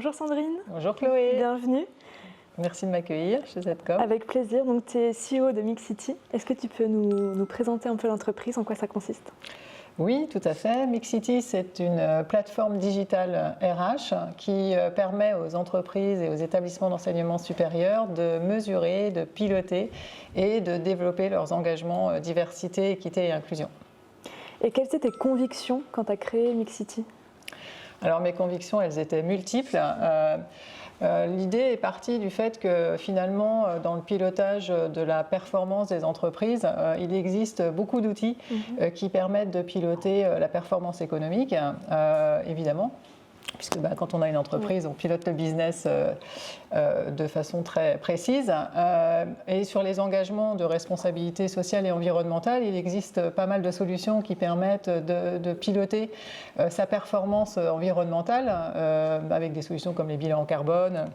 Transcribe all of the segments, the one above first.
Bonjour Sandrine. Bonjour Chloé. Bienvenue. Merci de m'accueillir chez Zcom. Avec plaisir. Donc, tu es CEO de Mixity. Est-ce que tu peux nous présenter un peu l'entreprise, en quoi ça consiste ? Oui, tout à fait. Mixity, c'est une plateforme digitale RH qui permet aux entreprises et aux établissements d'enseignement supérieur de mesurer, de piloter et de développer leurs engagements diversité, équité et inclusion. Et quelles étaient tes convictions quand tu as créé Mixity ? Alors mes convictions, elles étaient multiples. L'idée est partie du fait que finalement, dans le pilotage de la performance des entreprises, il existe beaucoup d'outils qui permettent de piloter la performance économique, évidemment. Puisque quand on a une entreprise, on pilote le business de façon très précise. Et sur les engagements de responsabilité sociale et environnementale, il existe pas mal de solutions qui permettent de piloter sa performance environnementale avec des solutions comme les bilans carbone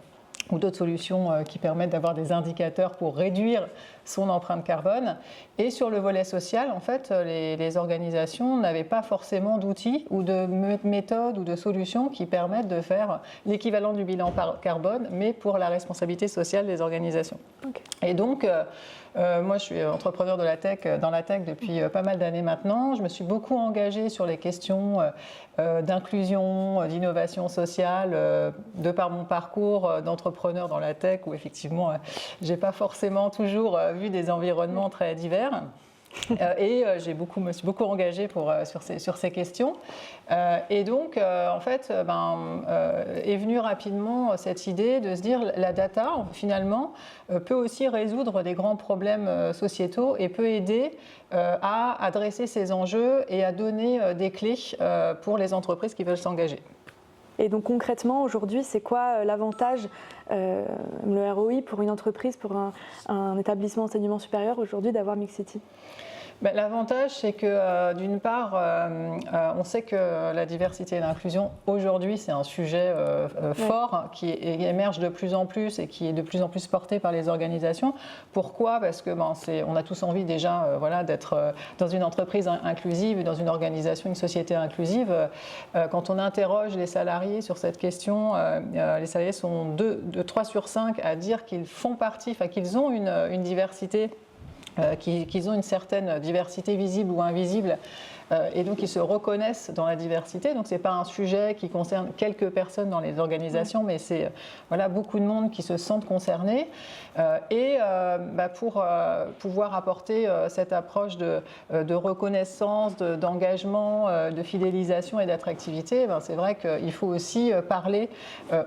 ou d'autres solutions qui permettent d'avoir des indicateurs pour réduire son empreinte carbone. Et sur le volet social, en fait, les organisations n'avaient pas forcément d'outils ou de méthodes ou de solutions qui permettent de faire l'équivalent du bilan carbone, mais pour la responsabilité sociale des organisations. Okay. Et donc, moi, je suis entrepreneur dans la tech depuis pas mal d'années maintenant. Je me suis beaucoup engagée sur les questions d'inclusion, d'innovation sociale, de par mon parcours d'entrepreneur dans la tech, où effectivement, je n'ai pas forcément toujours vu des environnements très divers. Et je me suis beaucoup engagée sur ces questions. Et donc, en fait, est venue rapidement cette idée de se dire la data, finalement, peut aussi résoudre des grands problèmes sociétaux et peut aider à adresser ces enjeux et à donner des clés pour les entreprises qui veulent s'engager. Et donc concrètement, aujourd'hui, c'est quoi l'avantage, le ROI pour une entreprise, pour un établissement d'enseignement supérieur aujourd'hui d'avoir Mixity ? L'avantage, c'est que d'une part, on sait que la diversité et l'inclusion, aujourd'hui, c'est un sujet fort qui émerge de plus en plus et qui est de plus en plus porté par les organisations. Pourquoi ? Parce que on a tous envie déjà d'être dans une entreprise inclusive, dans une organisation, une société inclusive. Quand on interroge les salariés sur cette question, les salariés sont 3 sur 5 à dire qu'ils font partie, qu'ils ont une diversité, qu'ils ont une certaine diversité visible ou invisible, et donc ils se reconnaissent dans la diversité. Donc ce n'est pas un sujet qui concerne quelques personnes dans les organisations, mais c'est beaucoup de monde qui se sentent concernés. Et pour pouvoir apporter cette approche de reconnaissance, d'engagement, de fidélisation et d'attractivité, c'est vrai qu'il faut aussi parler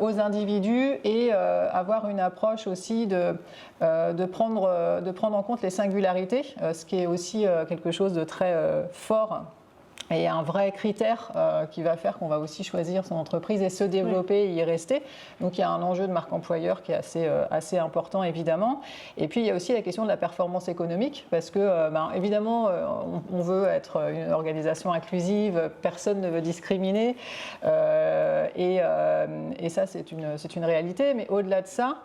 aux individus et avoir une approche aussi de prendre en compte les singularités, ce qui est aussi quelque chose de très fort et un vrai critère qui va faire qu'on va aussi choisir son entreprise et se développer et y rester. Donc il y a un enjeu de marque employeur qui est assez important évidemment. Et puis il y a aussi la question de la performance économique parce que évidemment on veut être une organisation inclusive, personne ne veut discriminer et ça c'est une réalité. Mais au-delà de ça,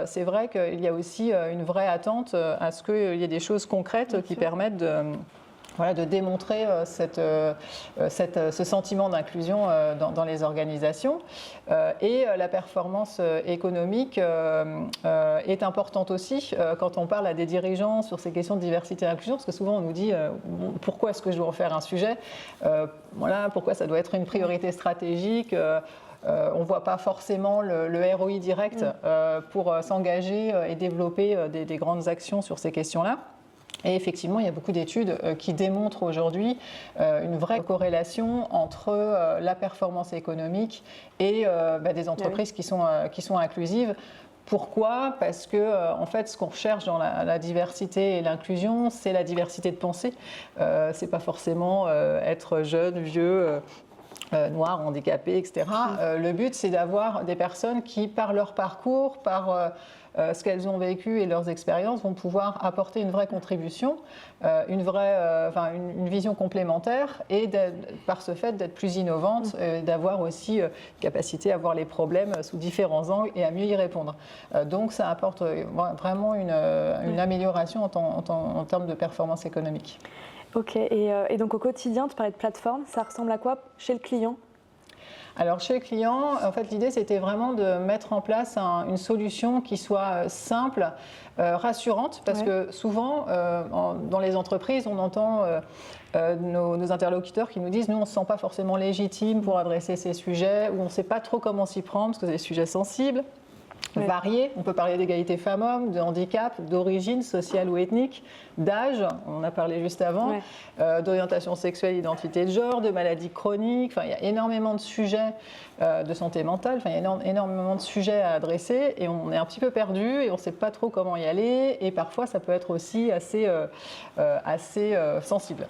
c'est vrai qu'il y a aussi une vraie attente à ce qu'il y ait des choses concrètes qui permettent de démontrer ce sentiment d'inclusion dans les organisations. Et la performance économique est importante aussi quand on parle à des dirigeants sur ces questions de diversité et inclusion, parce que souvent on nous dit pourquoi est-ce que je dois en faire un sujet, pourquoi ça doit être une priorité stratégique. On ne voit pas forcément le ROI direct pour s'engager et développer des grandes actions sur ces questions-là. Et effectivement, il y a beaucoup d'études qui démontrent aujourd'hui une vraie corrélation entre la performance économique et des entreprises qui sont inclusives. Pourquoi ? Parce que en fait, ce qu'on recherche dans la diversité et l'inclusion, c'est la diversité de pensée. C'est pas forcément être jeune, vieux. Noir, handicapé, etc. Le but, c'est d'avoir des personnes qui, par leur parcours, par ce qu'elles ont vécu et leurs expériences, vont pouvoir apporter une vraie contribution, une vision complémentaire et par ce fait d'être plus innovantes, d'avoir aussi capacité à voir les problèmes sous différents angles et à mieux y répondre. Donc ça apporte vraiment une amélioration en termes de performance économique. Ok, et donc au quotidien, tu parlais de plateforme, ça ressemble à quoi chez le client ? Alors chez le client, en fait, l'idée c'était vraiment de mettre en place une solution qui soit simple, rassurante, parce que souvent dans les entreprises, on entend nos interlocuteurs qui nous disent nous on ne se sent pas forcément légitime pour adresser ces sujets, ou on ne sait pas trop comment s'y prendre parce que c'est des sujets sensibles. Variés. On peut parler d'égalité femmes-hommes, de handicap, d'origine sociale ou ethnique, d'âge, on en a parlé juste avant, d'orientation sexuelle, identité de genre, de maladies chroniques. Enfin, il y a énormément de sujets de santé mentale, enfin, il y a énormément de sujets à adresser et on est un petit peu perdu et on ne sait pas trop comment y aller et parfois ça peut être aussi assez sensible.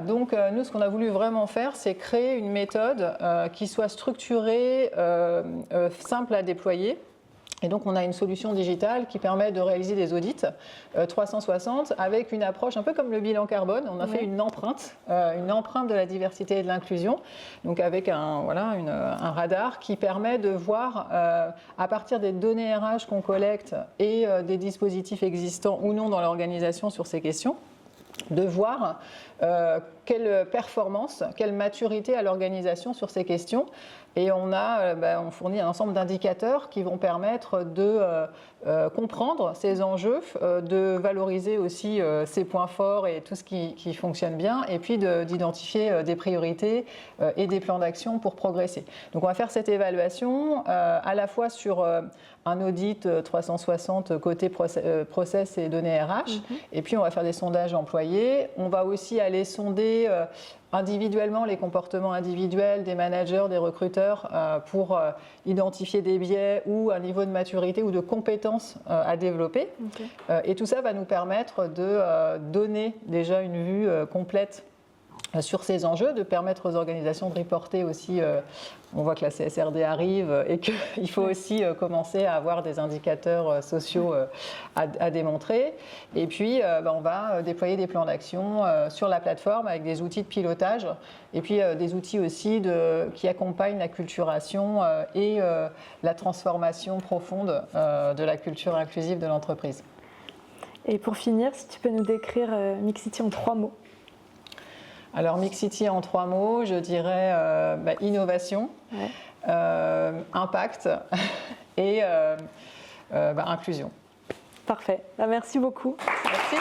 Donc nous, ce qu'on a voulu vraiment faire, c'est créer une méthode qui soit structurée, simple à déployer. Et donc, on a une solution digitale qui permet de réaliser des audits 360 avec une approche un peu comme le bilan carbone. On a fait une empreinte de la diversité et de l'inclusion, donc avec un radar qui permet de voir à partir des données RH qu'on collecte et des dispositifs existants ou non dans l'organisation sur ces questions, de voir quelle performance, quelle maturité a l'organisation sur ces questions. Et on fournit un ensemble d'indicateurs qui vont permettre de comprendre ces enjeux, de valoriser aussi ces points forts et tout ce qui fonctionne bien, et puis d'identifier des priorités et des plans d'action pour progresser. Donc on va faire cette évaluation à la fois sur un audit 360 côté process et données RH, et puis on va faire des sondages employés. On va aussi aller sonder individuellement les comportements individuels des managers, des recruteurs pour identifier des biais ou un niveau de maturité ou de compétences à développer. Et tout ça va nous permettre de donner déjà une vue complète sur ces enjeux, de permettre aux organisations de reporter aussi. On voit que la CSRD arrive et qu'il faut aussi commencer à avoir des indicateurs sociaux à démontrer. Et puis, on va déployer des plans d'action sur la plateforme avec des outils de pilotage et puis des outils aussi qui accompagnent la culturation et la transformation profonde de la culture inclusive de l'entreprise. Et pour finir, si tu peux nous décrire Mixity en 3 mots. Alors, Mixity en 3 mots, je dirais innovation, impact et inclusion. Parfait. Merci beaucoup. Merci.